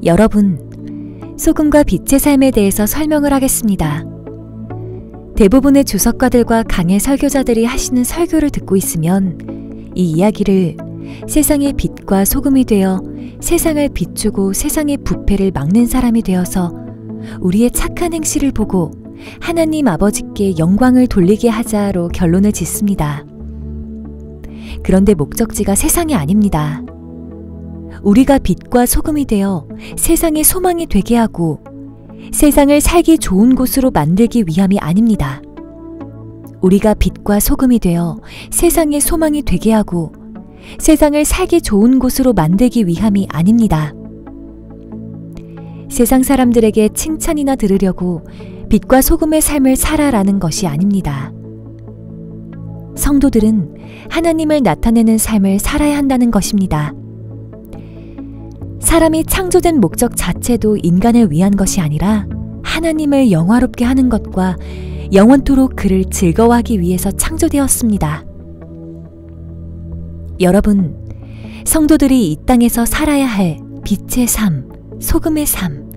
여러분, 소금과 빛의 삶에 대해서 설명을 하겠습니다. 대부분의 주석가들과 강해 설교자들이 하시는 설교를 듣고 있으면 이 이야기를 세상의 빛과 소금이 되어 세상을 비추고 세상의 부패를 막는 사람이 되어서 우리의 착한 행실을 보고 하나님 아버지께 영광을 돌리게 하자로 결론을 짓습니다. 그런데 목적지가 세상이 아닙니다. 우리가 빛과 소금이 되어 세상의 소망이 되게 하고 세상을 살기 좋은 곳으로 만들기 위함이 아닙니다. 우리가 빛과 소금이 되어 세상의 소망이 되게 하고 세상을 살기 좋은 곳으로 만들기 위함이 아닙니다. 세상 사람들에게 칭찬이나 들으려고 빛과 소금의 삶을 살아라는 것이 아닙니다. 성도들은 하나님을 나타내는 삶을 살아야 한다는 것입니다. 사람이 창조된 목적 자체도 인간을 위한 것이 아니라 하나님을 영화롭게 하는 것과 영원토록 그를 즐거워하기 위해서 창조되었습니다. 여러분, 성도들이 이 땅에서 살아야 할 빛의 삶, 소금의 삶,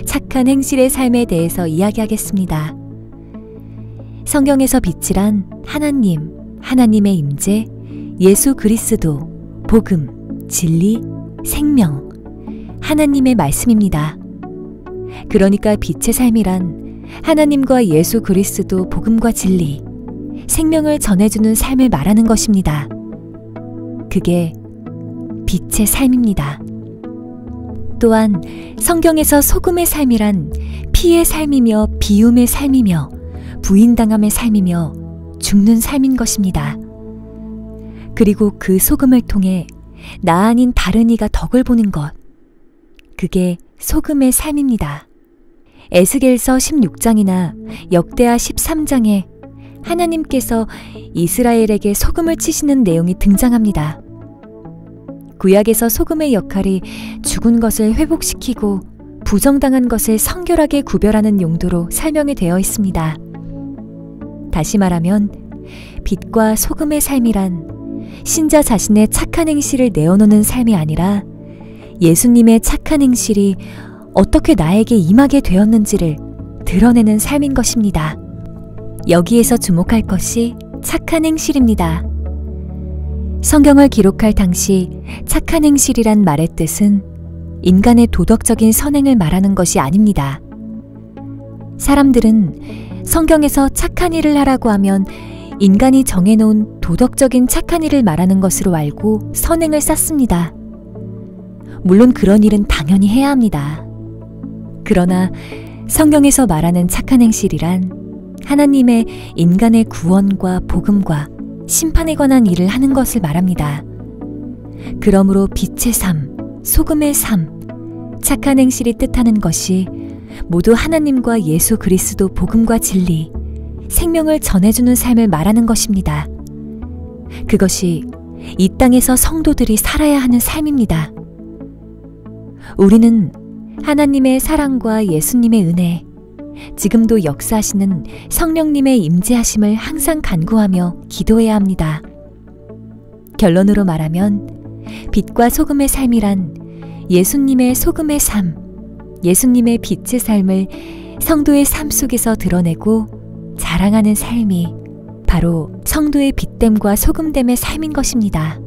착한 행실의 삶에 대해서 이야기하겠습니다. 성경에서 빛이란 하나님, 하나님의 임재, 예수 그리스도, 복음, 진리, 생명, 하나님의 말씀입니다. 그러니까 빛의 삶이란 하나님과 예수 그리스도, 복음과 진리, 생명을 전해주는 삶을 말하는 것입니다. 그게 빛의 삶입니다. 또한 성경에서 소금의 삶이란 피의 삶이며 비움의 삶이며 부인당함의 삶이며 죽는 삶인 것입니다. 그리고 그 소금을 통해 나 아닌 다른 이가 덕을 보는 것, 그게 소금의 삶입니다. 에스겔서 16장이나 역대하 13장에 하나님께서 이스라엘에게 소금을 치시는 내용이 등장합니다. 구약에서 소금의 역할이 죽은 것을 회복시키고 부정당한 것을 성결하게 구별하는 용도로 설명이 되어 있습니다. 다시 말하면 빛과 소금의 삶이란 신자 자신의 착한 행실을 내어놓는 삶이 아니라 예수님의 착한 행실이 어떻게 나에게 임하게 되었는지를 드러내는 삶인 것입니다. 여기에서 주목할 것이 착한 행실입니다. 성경을 기록할 당시 착한 행실이란 말의 뜻은 인간의 도덕적인 선행을 말하는 것이 아닙니다. 사람들은 성경에서 착한 일을 하라고 하면 인간이 정해놓은 도덕적인 착한 일을 말하는 것으로 알고 선행을 쌓습니다. 물론 그런 일은 당연히 해야 합니다. 그러나 성경에서 말하는 착한 행실이란 하나님의 인간의 구원과 복음과 심판에 관한 일을 하는 것을 말합니다. 그러므로 빛의 삶, 소금의 삶, 착한 행실이 뜻하는 것이 모두 하나님과 예수 그리스도 복음과 진리, 생명을 전해주는 삶을 말하는 것입니다. 그것이 이 땅에서 성도들이 살아야 하는 삶입니다. 우리는 하나님의 사랑과 예수님의 은혜, 지금도 역사하시는 성령님의 임재하심을 항상 간구하며 기도해야 합니다. 결론으로 말하면 빛과 소금의 삶이란 예수님의 소금의 삶, 예수님의 빛의 삶을 성도의 삶 속에서 드러내고 자랑하는 삶이 바로 성도의 빛됨과 소금됨의 삶인 것입니다.